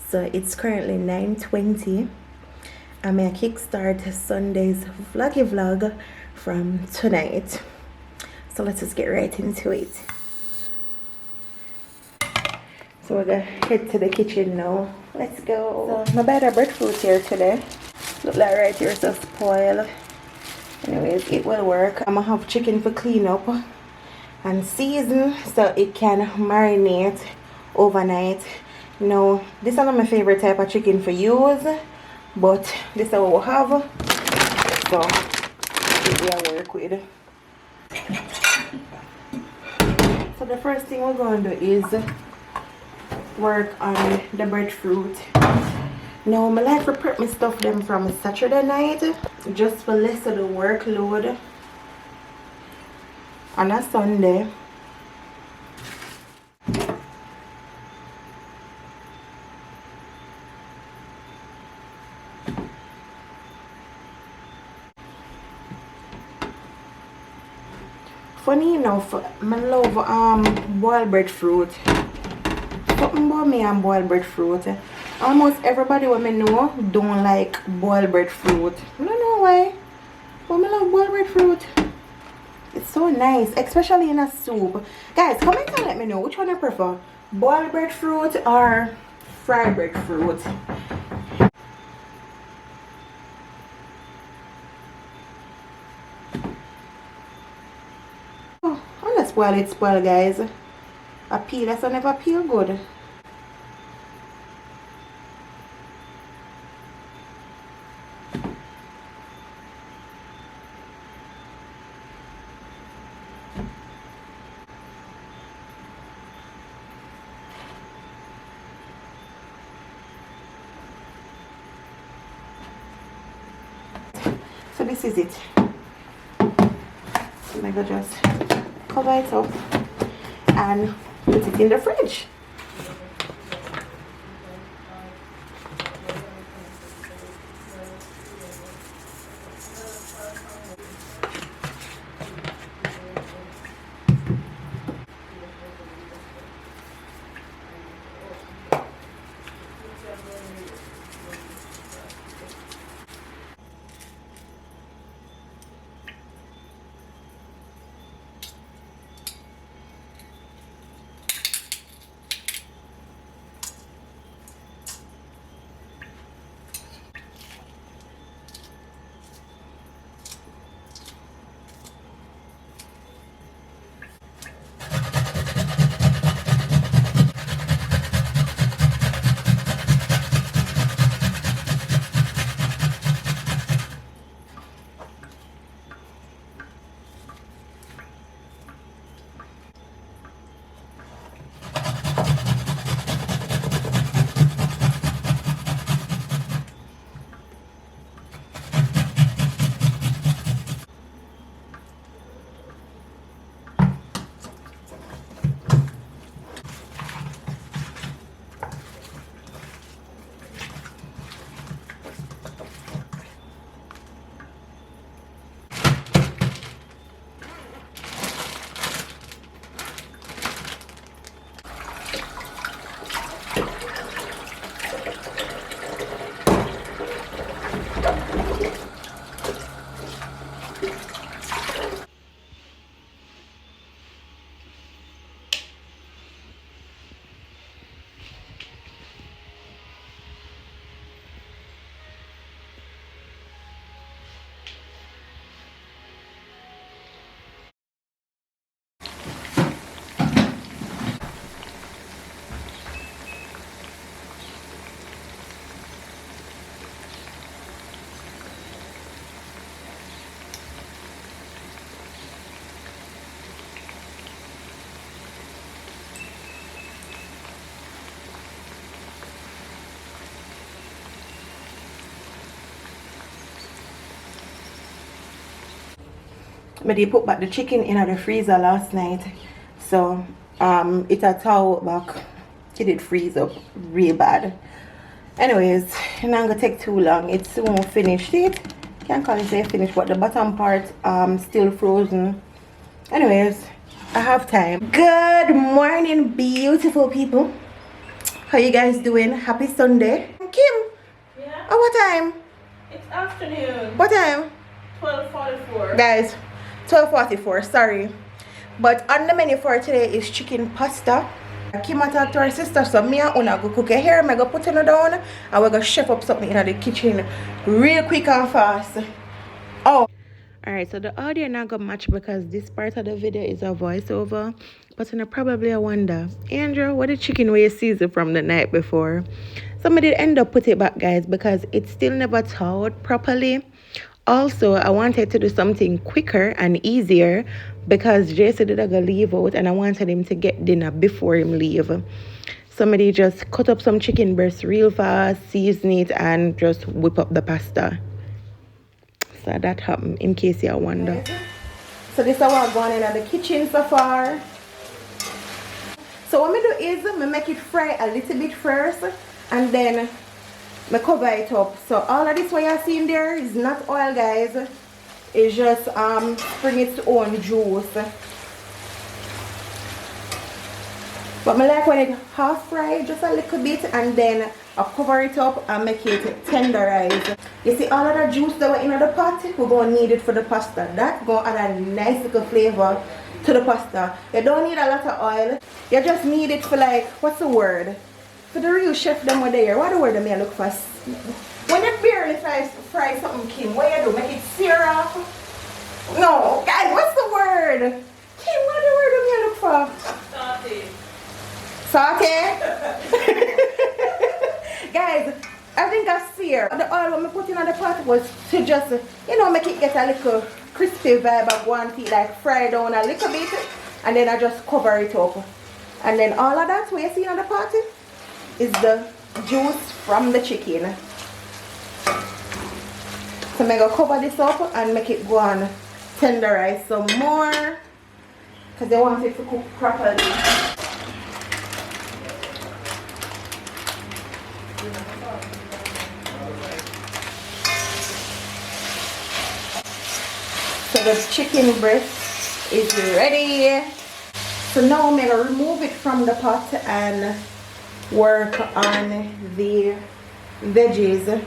So it's currently 9:20. I'm gonna kickstart Sunday's vloggy vlog from tonight. So let's just get right into it. So we're gonna head to the kitchen now. Let's go. So my bad breadfruit here today. Look like right here it's a spoil. Anyways, it will work. I'm gonna have chicken for clean up and season so it can marinate overnight. Now, this is not my favorite type of chicken for use, but this is what we have, so it will work with. So the first thing we're going to do is work on the breadfruit. Now, I like to prep my stuff them from Saturday night just for less of the workload on a Sunday. Funny enough, I love boiled breadfruit. Something about me and boiled breadfruit. Almost everybody what me know don't like boiled breadfruit. I don't know why, but I love boiled breadfruit. It's so nice, especially in a soup. Guys, comment and let me know which one I prefer, boiled breadfruit or fried breadfruit. Oh, let's spoil it, guys. A peel, that's never peel good. So this is it. So I'm gonna just cover it up and put it in the fridge. I did put back the chicken in the freezer last night, so it a thaw back. It did freeze up real bad. Anyways, it's not gonna take too long. It's soon finished. It can't call it say finished, but the bottom part still frozen. Anyways, I have time. Good morning, beautiful people. How you guys doing? Happy Sunday. Kim, Yeah. oh, what time? It's afternoon. What time? 12:44. Guys, 12:44, sorry. But on the menu for today is chicken pasta. Kim talked to her sister, so me and Una go cook it here. I go put it down and we're gonna chef up something in the kitchen real quick and fast. Oh. Alright, so the audio not gonna match because this part of the video is a voiceover. But I probably wonder, Andrew, what the chicken where you seasoned from the night before? Somebody end up put it back, guys, because it still never thawed properly. Also, I wanted to do something quicker and easier because Jason did go leave out and I wanted him to get dinner before him leave. Somebody just cut up some chicken breast real fast, season it, and just whip up the pasta. So that happened, in case you wonder. So this is what going in the kitchen so far. So what I do is I make it fry a little bit first and then I cover it up. So all of this what you're seeing there is not oil, guys. It's just bring its own juice. But I like when it half fried just a little bit and then I cover it up and make it tenderize. You see all of the juice that were in the pot, we're going to need it for the pasta. That's going to add a nice little flavor to the pasta. You don't need a lot of oil. You just need it for like, what's the word? For the real chef them were there. What the word that I look for? When you barely fry something, Kim, what you do? Make it sear off? No, guys, what's the word? Kim, what the word that I look for? Saute. Guys, I think I sear. The oil when I put in on the pot was to just, you know, make it get a little crispy vibe of one feet, like fry down a little bit, and then I just cover it up. And then all of that what you see on the pot is the juice from the chicken. So I'm going to cover this up and make it go on tenderize some more because I want it to cook properly. So the chicken breast is ready. So now I'm going to remove it from the pot and work on the veggies.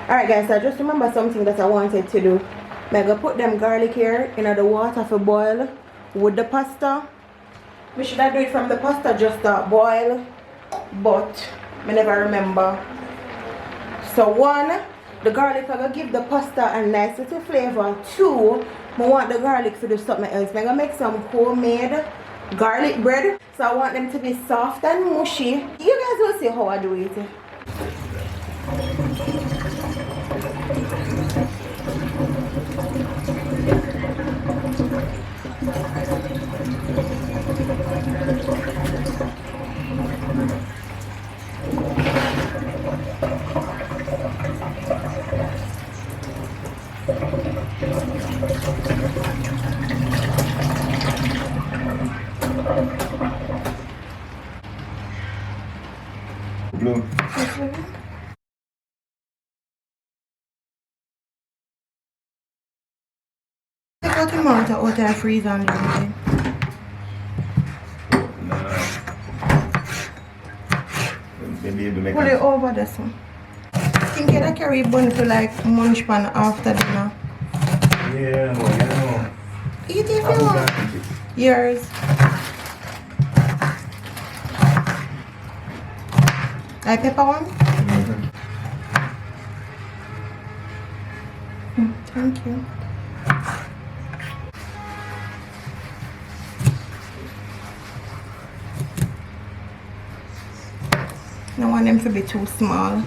Alright guys, I just remember something that I wanted to do. I'm going to put them garlic here in the water for boil with the pasta. We should have do it from the pasta just boil, but I never remember. So one, the garlic I gonna give the pasta a nice little flavor. Two, I want the garlic to do something else. I'm gonna make some homemade garlic bread. So I want them to be soft and mushy. You guys will see how I do it. Blue. Take out the tomato out of the freezer and do it. Maybe you make Put it over this one. I think I carry bun to like munch pan after dinner. Yeah, well, you know. Eat it if you want. Yours. I pepper one? Thank you. I don't want them to be too small.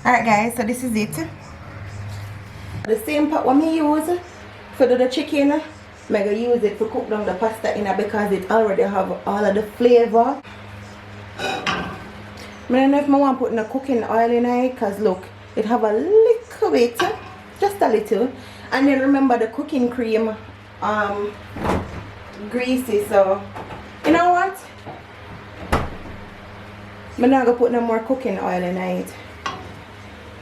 Alright guys, so this is it. The same pot what me use for the chicken, I'm going to use it to cook down the pasta in it because it already have all of the flavor. I don't know if I want to put the cooking oil in it because look, it have a little bit, just a little. And then remember the cooking cream greasy, so you know what? I'm not going to put no more cooking oil in it.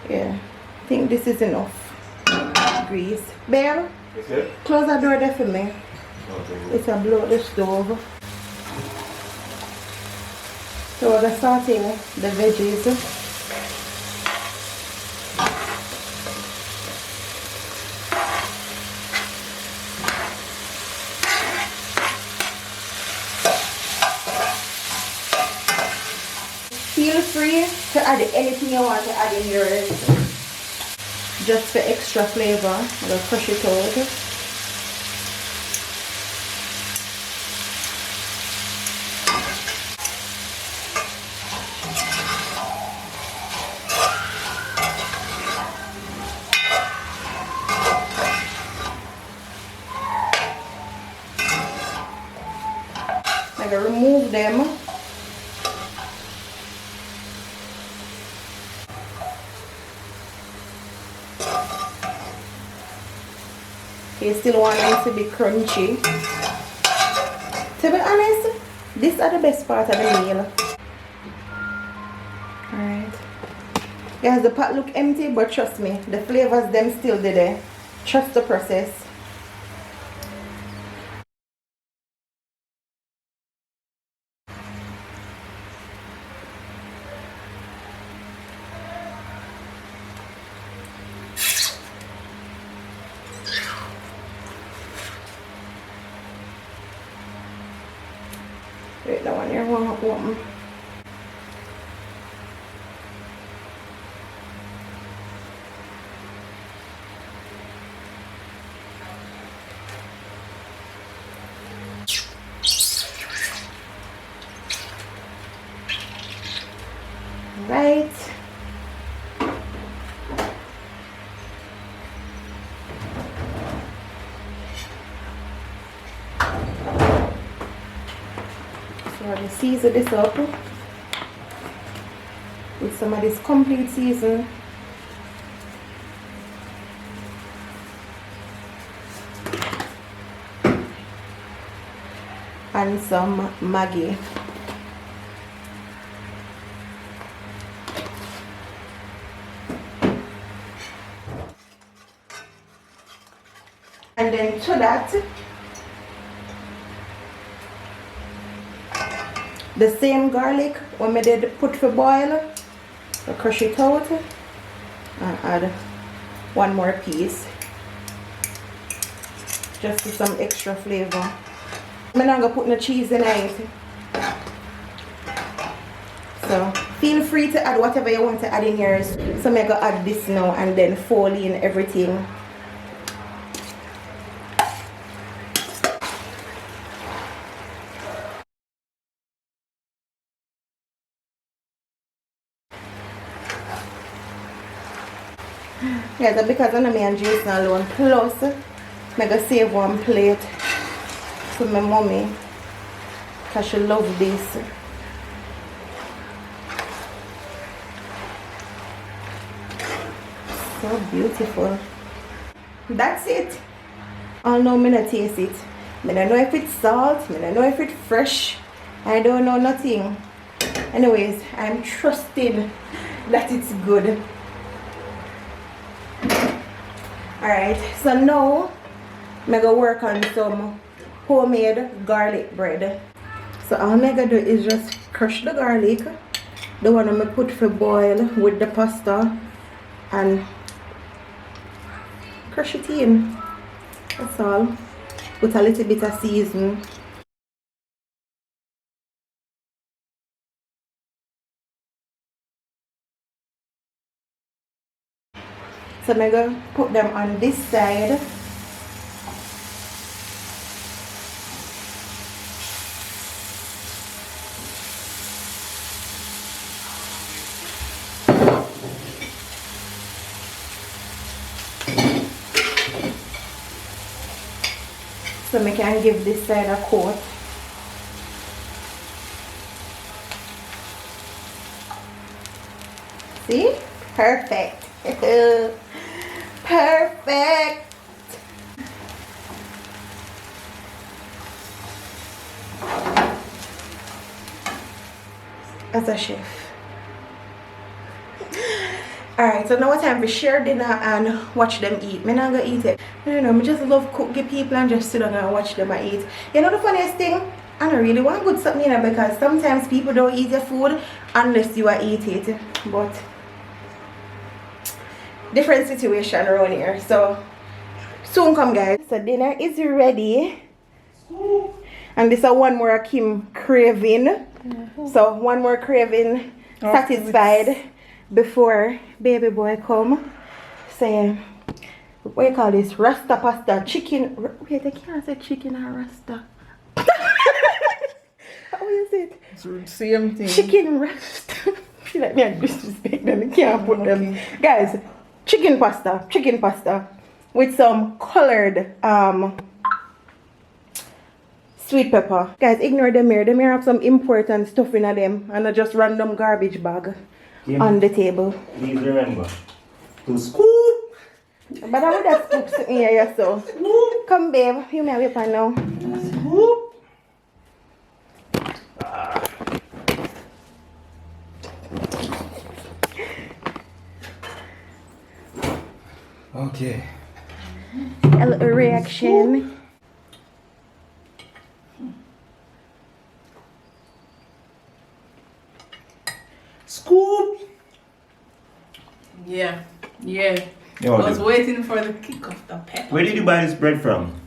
Yeah, I think this is enough grease. Babe, close the door there for me. It's a blow the stove. So we're going to saute the veggies. Feel free to add anything you want to add in yours, just for extra flavor. I'm going to crush it out. I'm going to remove them. You still want them to be crunchy. To be honest, these are the best part of the meal. Alright. Guys, the pot look empty, but trust me, the flavors them still there. Trust the process. Wait, that one here won't open. Right. So I'm going to season this up with some of this complete season. And some Maggi. And then to that, the same garlic when I did put for boil, I crush it out and add one more piece just for some extra flavor. I'm not going to put no cheese in it. So feel free to add whatever you want to add in yours. So I'm going to add this now and then fold in everything. Yeah, because I'm me and Jason alone. Plus, I'm going to save one plate for my mommy because she loves this. So beautiful. That's it. I know me not taste it. I don't know if it's salt. I don't know if it's fresh. I don't know nothing. Anyways, I'm trusting that it's good. Alright, so now I'm going to work on some homemade garlic bread. So all I'm going to do is just crush the garlic, the one I'm going to put for boil with the pasta, and crush it in. That's all. Put a little bit of seasoning. So I'm going to put them on this side. So I can give this side a coat. See? Perfect. Perfect. As a chef. Alright, so now it's time to share dinner and watch them eat. Me not gonna eat it. I don't know, I just love cook give people and just sit down and watch them eat. You know the funniest thing? I don't really want good something, you know, because sometimes people don't eat your food unless you are eat it. But different situation around here. So soon come guys. So dinner is ready. And this is one more Kim craving. So one more craving satisfied before baby boy come. Say what you call this? Rasta pasta. Chicken. Wait, I can't say chicken or rasta. How is it? Same thing. Chicken rasta. Feel like me and disrespect them. I can't put them. Guys, chicken pasta with some colored sweet pepper. Guys, ignore them here. Them here have some important stuff in them and not just random garbage bag on the table. Please remember to scoop. But I would have scooped in here, so. Come, babe. You may whip on now. Scoop. Okay. A little reaction. Scoop. Yeah. Yeah. You I want was it? waiting for the kick of the pepper. Where did you buy this bread from?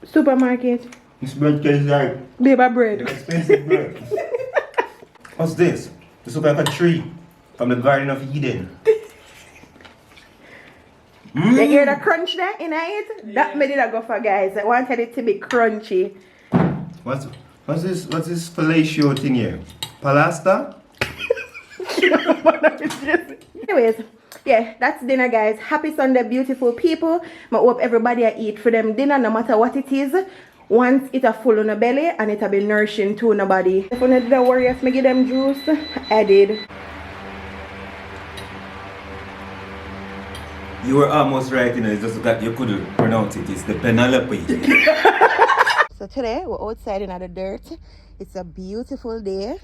Supermarket. This bread tastes like Baby bread. expensive bread. What's this? This looks like a tree from the Garden of Eden. You hear the crunch there in it? That made it go for guys. I wanted it to be crunchy. What's this? What's this fellatio thing here? Palasta? Anyways, yeah, that's dinner guys. Happy Sunday, beautiful people. I hope everybody eat for them dinner no matter what it is. Once it a full on the belly and it a be nourishing to the body. If you don't worry if me give them juice, I did. You were almost right, you know, it's just that you couldn't pronounce it. It's the Penelope. So today we're outside in the dirt. It's a beautiful day.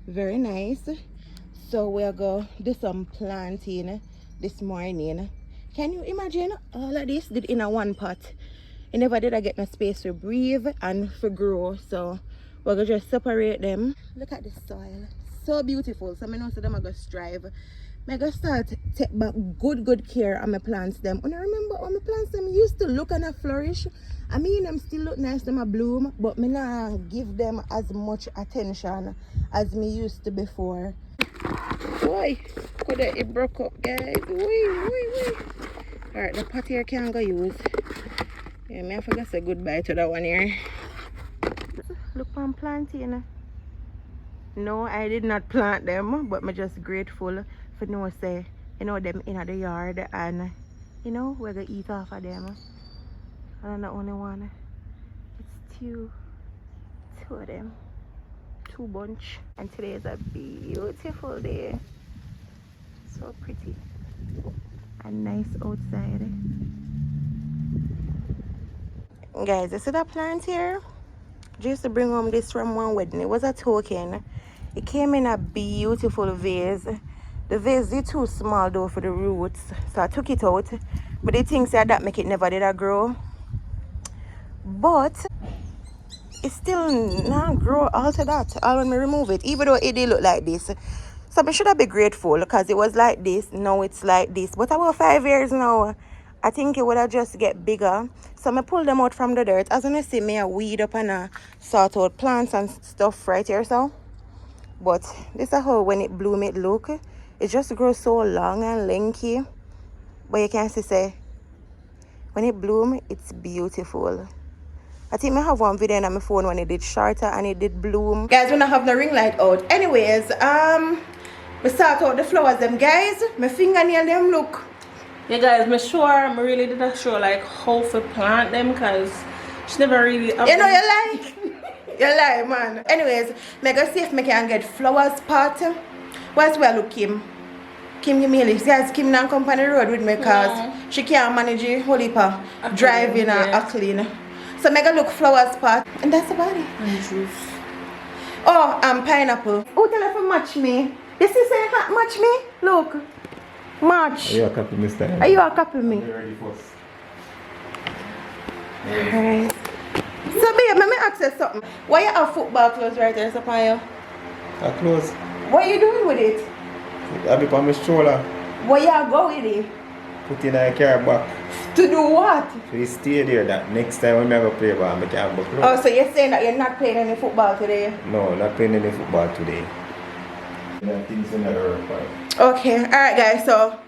Very nice. So we're going to do some planting this morning. Can you imagine all of this did in a one pot? I never did I get no space to breathe and to grow. So we're going to just separate them. Look at the soil. So beautiful. So I know them are going to strive. I'm going to start take back good care of my plants them. And I remember when my plants them used to look and flourish. I mean them still look nice, them a bloom, but me not give them as much attention as me used to before. Boy, could it broke up guys. Wait. Alright, the pot here can't go use. Yeah, me I forgot to say goodbye to that one here. Look I'm planting. No, I did not plant them, but I'm just grateful for no say, you know, them in the yard and you know, we're gonna eat off of them. And I'm the only one. It's two of them. 2 bunch. And today is a beautiful day. So pretty. And nice outside. Guys, you see that plant here? Just to bring home this from one wedding. It was a token. It came in a beautiful vase. The vase is too small though for the roots. So I took it out. But the thing said that make it never did grow. But it still not grow all to that. All when me remove it. Even though it did look like this. So I should have been grateful because it was like this. Now it's like this. But about 5 years now, I think it would have just get bigger. So I pull them out from the dirt. As you see, me I weed up and sort out plants and stuff right here. So, but this is how when it bloom it look. It just grows so long and lanky. But you can see say, when it bloom, it's beautiful. I think I have one video on my phone when it did shorter and it did bloom. Guys, when I have the ring light out. Anyways, we start out the flowers them guys. My fingernail them look. Yeah guys, me sure I really didn't show like how to plant them because she never really You know you like. You lie man. Anyways, me go see if me can get flowers pot. What's well look Kim? Kim give me a lift. Guys, Kim not come on the road with me because she can't manage it whole heap of driving and clean. So I go look flowers pot and that's about it. And juice. Oh, and pineapple. Oh, tell her to match me. This is saying match me? Look. March. You copy me style. Are you a copy me? I'm ready first. Alright. So babe, let me ask you something. Why you have football clothes right there, Sapaya? That close. What you doing with it? I'll be on my stroller. Where you go with it? Put in a car back. To do what? So you stay there that next time when I go play ball, I can book Oh, so you're saying that you're not playing any football today? No, not playing any football today. Things in the required. Okay, alright guys, so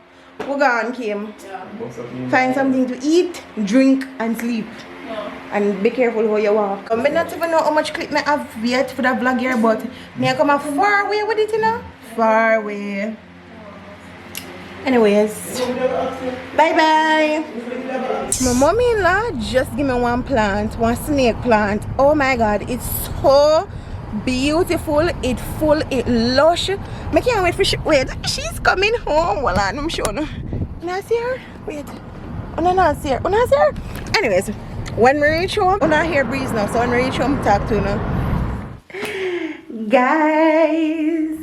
we're gone, Kim. Yeah. Find something to eat, drink, and sleep. No. And be careful how you walk. I not even know how much clip I have yet for the vlog here, but me I come a far away with it, you know? Far away. Anyways, bye bye. My mommy-in-law just give me one plant, one snake plant. Oh my god, it's so beautiful, it full, it lush. I can't wait for wait, she's coming home. Well, I'm sure. Can I see her? Wait. Oh, no, not see her. Oh, not see her. Anyways, when we reach home, I'm not hear breeze now, so when we reach home, talk to you. Guys,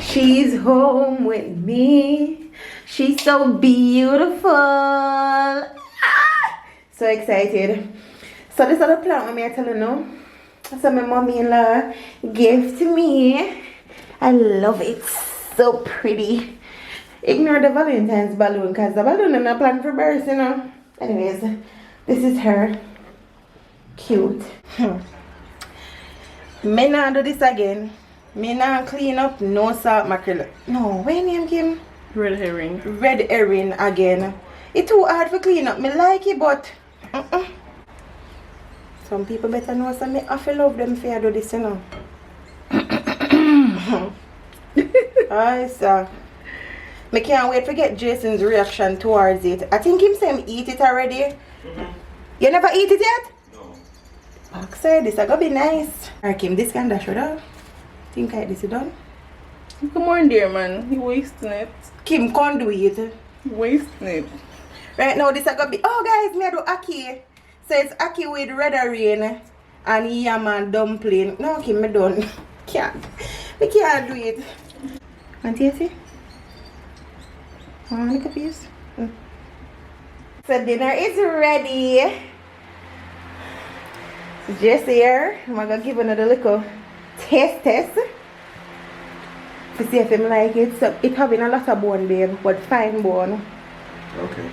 she's home with me. She's so beautiful. Ah! So excited. So this other plant I'm telling you now. So my mommy-in-law gave to me. I love it. So pretty. Ignore the Valentine's balloon because the balloon is not planned for birds, you know. Anyways, this is her. Cute. Me not do this again. Me not clean up no salt mackerel. No, where name Kim? Red herring. Red herring again. It's too hard to clean up. Me like it, but some people better know so me have to love them for I do this, you know. I saw. Me can't wait to get Jason's reaction towards it. I think him say him eat it already. You never eat it yet? No. Fuck say this is gonna be nice. Alright Kim, this can dash without. Think I this is done. Come on there, man. You wasting it. Kim can't do it. Wasting it. Right now this is gonna be guys, me I do ackee. So it's ackee with red herring and yam and dumpling. No Kim, me done. Can't. Me can't do it. Want you see? Look at this. So dinner is ready. Just here. I'm gonna give another little taste to see if him like it. So it's having a lot of bone, babe, but fine bone. Okay.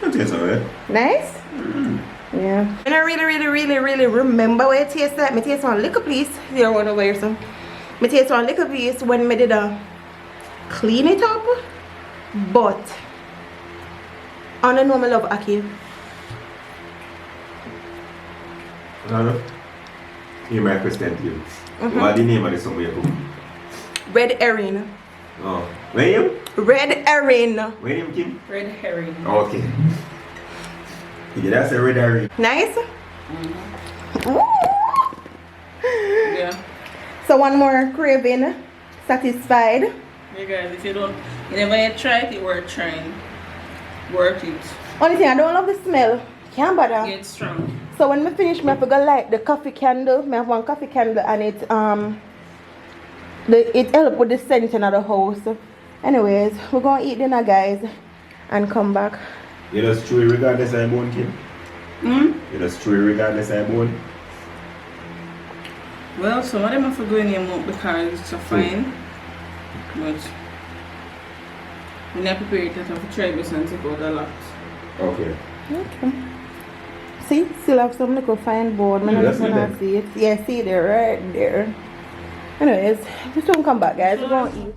That tastes alright. Nice? Yeah. And I really remember what it tastes like. Me taste one little piece. Here, I want to wear some. Me taste one little piece when me did clean it up. But I don't know I love ackee. Hello? Here's my question to you. What's the name of the song you cook? Red herring. Oh. Where you? Red herring. Where you, Kim? Red herring. Okay. Yeah, that's a red herring. Nice? Yeah. So one more craving satisfied. Yeah, guys, if you don't, you never yet try it, it's worth trying. Worth it. Only thing I don't love the smell. Can't bother. Get strong. So when I finish, I forgot light the coffee candle. I have one coffee candle and it help with the scent in the house. Anyways, we're gonna eat dinner, guys, and come back. You just chew it regardless of bone, Kim? Hmm? You just chew it regardless of bone? Well, some of them have to go in your mouth because it's a fine. But when I prepare it, I have to try this and take out a lot. Okay. Okay. See, still have some little fine board. Yeah, that's See it. Yeah, see there, right there. Anyways, just don't come back, guys. We're gonna eat.